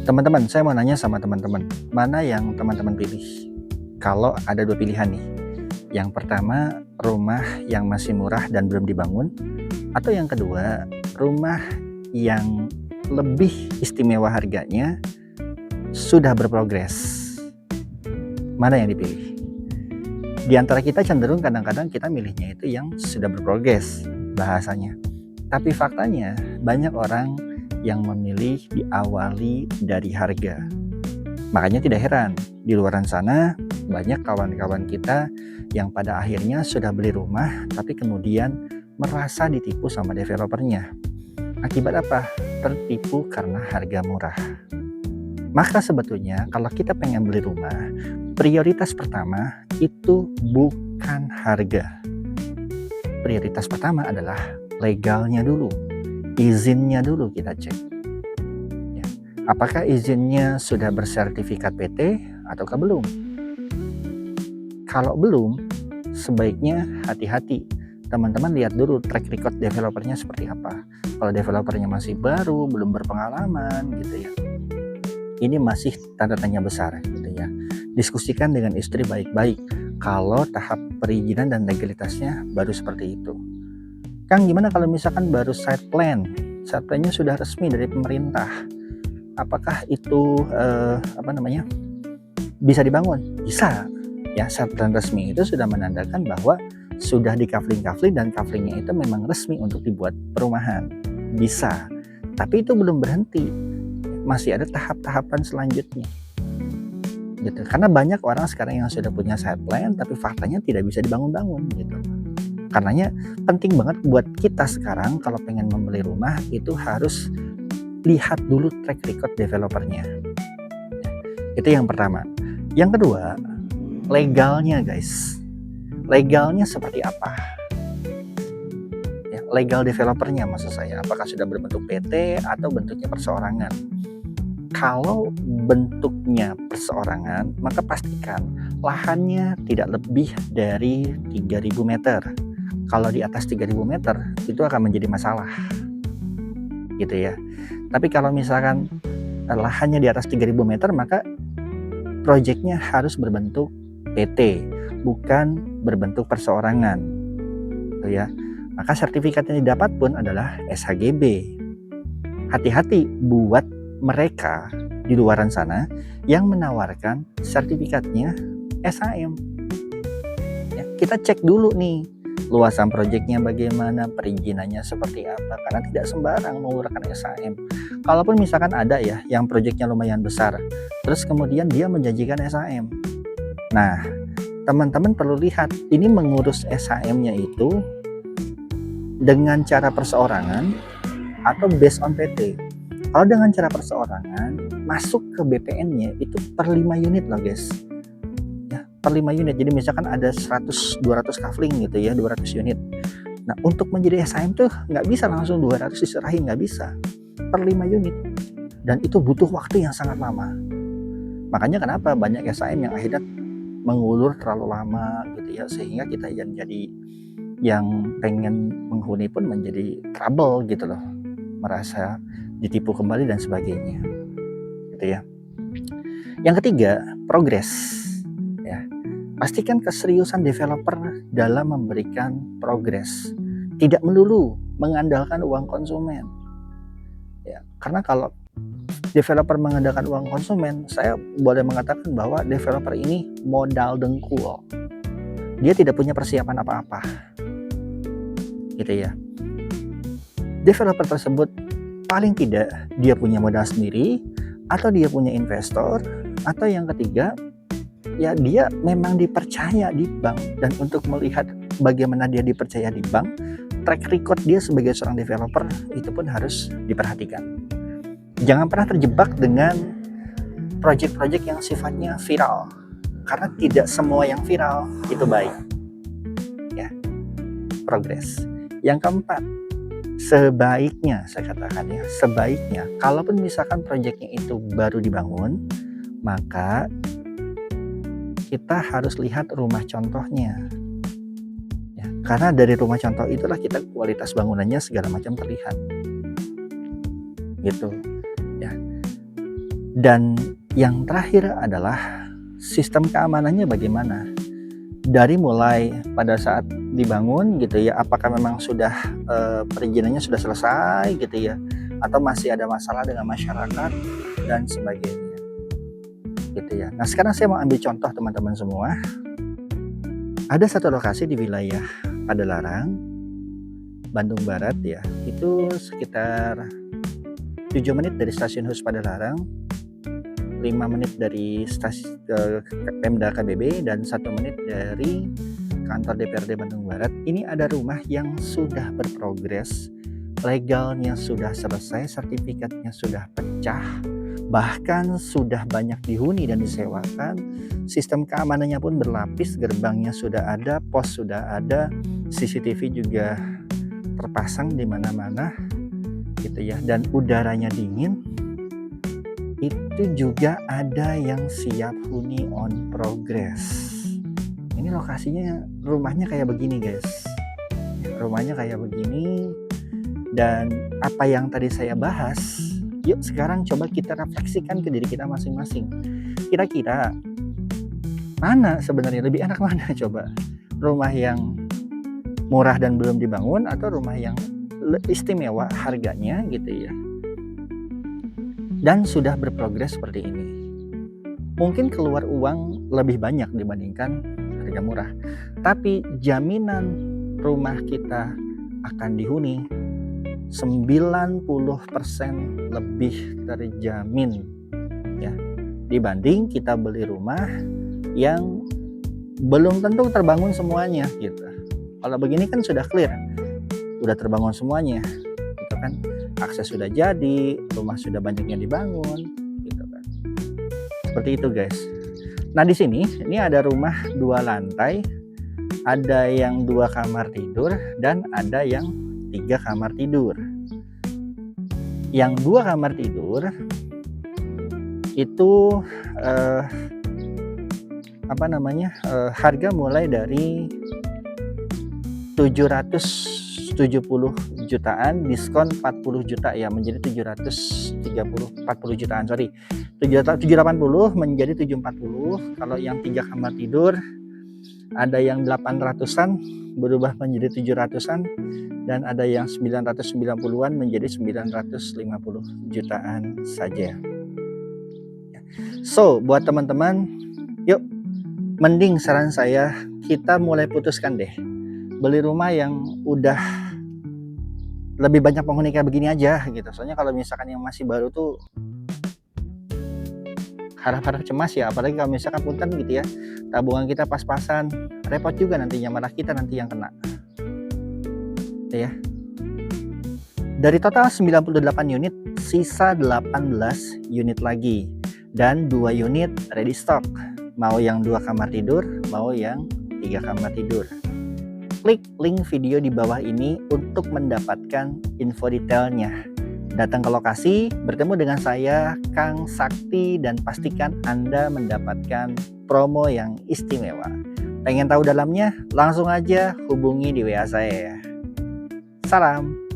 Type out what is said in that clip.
Teman-teman, saya mau nanya sama teman-teman, mana yang teman-teman pilih? Kalau ada dua pilihan nih, yang pertama rumah yang masih murah dan belum dibangun, atau yang kedua rumah yang lebih istimewa harganya sudah berprogres. Mana yang dipilih? Di antara kita cenderung kadang-kadang kita milihnya itu yang sudah berprogres bahasanya. Tapi faktanya banyak orang yang memilih diawali dari harga. Makanya tidak heran, di luaran sana banyak kawan-kawan kita yang pada akhirnya sudah beli rumah tapi kemudian merasa ditipu sama developernya. Akibat apa? Tertipu karena harga murah. Maka sebetulnya kalau kita pengen beli rumah, prioritas pertama itu bukan harga. Prioritas pertama adalah legalnya dulu. Izinnya dulu kita cek. Ya. Apakah izinnya sudah bersertifikat PT ataukah belum? Kalau belum, sebaiknya hati-hati. Teman-teman lihat dulu track record developernya seperti apa. Kalau developernya masih baru, belum berpengalaman gitu ya. Ini masih tanda tanya besar gitu ya. Diskusikan dengan istri baik-baik kalau tahap perizinan dan legalitasnya baru seperti itu. Kang, gimana kalau misalkan baru site plan? Site plan-nya sudah resmi dari pemerintah. Apakah itu bisa dibangun? Bisa. Ya, site plan resmi itu sudah menandakan bahwa sudah di kafling dan kaflingnya itu memang resmi untuk dibuat perumahan. Bisa. Tapi itu belum berhenti. Masih ada tahap-tahapan selanjutnya. Gitu. Karena banyak orang sekarang yang sudah punya site plan tapi faktanya tidak bisa dibangun-bangun gitu. Karenanya penting banget buat kita sekarang kalau pengen membeli rumah itu harus lihat dulu track record developernya. Itu yang pertama. Yang kedua, legalnya guys. Legalnya seperti apa? Ya, legal developernya maksud saya. Apakah sudah berbentuk PT atau bentuknya perseorangan? Kalau bentuknya perseorangan, maka pastikan lahannya tidak lebih dari 3.000 meter. Kalau di atas 3.000 meter itu akan menjadi masalah gitu ya. Tapi kalau misalkan lahannya di atas 3.000 meter maka proyeknya harus berbentuk PT bukan berbentuk perseorangan gitu ya. Maka sertifikat yang didapat pun adalah SHGB. Hati-hati buat mereka di luaran sana yang menawarkan sertifikatnya SHM ya, kita cek dulu nih luasan proyeknya bagaimana, perizinannya seperti apa, karena tidak sembarang mengeluarkan SHM. Kalaupun misalkan ada ya yang proyeknya lumayan besar, terus kemudian dia menjanjikan SHM. Nah, teman-teman perlu lihat, ini mengurus SHM-nya itu dengan cara perseorangan atau based on PT. Kalau dengan cara perseorangan, masuk ke BPN-nya itu per 5 unit loh guys. Per 5 unit, jadi misalkan ada 100-200 kafling gitu ya, 200 unit. Nah untuk menjadi SHM tuh nggak bisa langsung 200 diserahin, nggak bisa, per 5 unit, dan itu butuh waktu yang sangat lama. Makanya kenapa banyak SHM yang akhirnya mengulur terlalu lama gitu ya, sehingga kita yang pengen menghuni pun menjadi trouble gitu loh, merasa ditipu kembali dan sebagainya gitu ya. Yang ketiga, progres. Pastikan keseriusan developer dalam memberikan progres, tidak melulu mengandalkan uang konsumen. Ya, karena kalau developer mengandalkan uang konsumen, saya boleh mengatakan bahwa developer ini modal dengkul. Dia tidak punya persiapan apa-apa. Gitu ya. Developer tersebut paling tidak dia punya modal sendiri, atau dia punya investor, atau yang ketiga ya dia memang dipercaya di bank. Dan untuk melihat bagaimana dia dipercaya di bank, track record dia sebagai seorang developer itu pun harus diperhatikan. Jangan pernah terjebak dengan project-project yang sifatnya viral, karena tidak semua yang viral itu baik ya. Progres. Yang keempat, sebaiknya saya katakan ya, sebaiknya kalaupun misalkan projectnya itu baru dibangun, maka kita harus lihat rumah contohnya ya, karena dari rumah contoh itulah kita kualitas bangunannya segala macam terlihat gitu ya. Dan yang terakhir adalah sistem keamanannya bagaimana? Dari mulai pada saat dibangun gitu ya, apakah memang sudah perizinannya sudah selesai gitu ya, atau masih ada masalah dengan masyarakat dan sebagainya gitu ya. Nah sekarang saya mau ambil contoh teman-teman semua. Ada satu lokasi di wilayah Padalarang, Bandung Barat ya, itu sekitar 7 menit dari stasiun Hus Padalarang, 5 menit dari Pemda KBB, dan 1 menit dari kantor DPRD Bandung Barat. Ini ada rumah yang sudah berprogres, legalnya sudah selesai, sertifikatnya sudah pecah, bahkan sudah banyak dihuni dan disewakan. Sistem keamanannya pun berlapis, gerbangnya sudah ada, pos sudah ada, CCTV juga terpasang di mana-mana gitu ya, dan udaranya dingin. Itu juga ada yang siap huni on progress. Ini lokasinya, rumahnya kayak begini guys, rumahnya kayak begini. Dan apa yang tadi saya bahas, yuk sekarang coba kita refleksikan ke diri kita masing-masing. Kira-kira mana sebenarnya lebih enak mana coba? Rumah yang murah dan belum dibangun, atau rumah yang istimewa harganya gitu ya, dan sudah berprogres seperti ini? Mungkin keluar uang lebih banyak dibandingkan harga murah, tapi jaminan rumah kita akan dihuni 90% lebih terjamin ya, dibanding kita beli rumah yang belum tentu terbangun semuanya gitu. Kalau begini kan sudah clear, udah terbangun semuanya gitu kan, akses sudah jadi, rumah sudah banyak yang dibangun gitu kan. Seperti itu guys. Nah di sini ini ada rumah 2 lantai, ada yang 2 kamar tidur dan ada yang 3 kamar tidur. Yang 2 kamar tidur itu harga mulai dari 770 jutaan, diskon 40 juta ya, menjadi 740 jutaan, sorry, 780 menjadi 740. Kalau yang 3 kamar tidur ada yang 800-an berubah menjadi 700-an, dan ada yang 990-an menjadi 950 jutaan saja. So buat teman-teman, yuk mending saran saya kita mulai putuskan deh, beli rumah yang udah lebih banyak penghuni kayak begini aja gitu. Soalnya kalau misalkan yang masih baru tuh harap-harap cemas ya, apalagi kalau misalkan punten gitu ya, tabungan kita pas-pasan, repot juga nantinya, malah kita nanti yang kena ya. Dari total 98 unit, sisa 18 unit lagi, dan 2 unit ready stock, mau yang 2 kamar tidur, mau yang 3 kamar tidur. Klik link video di bawah ini untuk mendapatkan info detailnya. Datang ke lokasi, bertemu dengan saya, Kang Sakti, dan pastikan Anda mendapatkan promo yang istimewa. Pengen tahu dalamnya? Langsung aja hubungi di WA saya. Salam.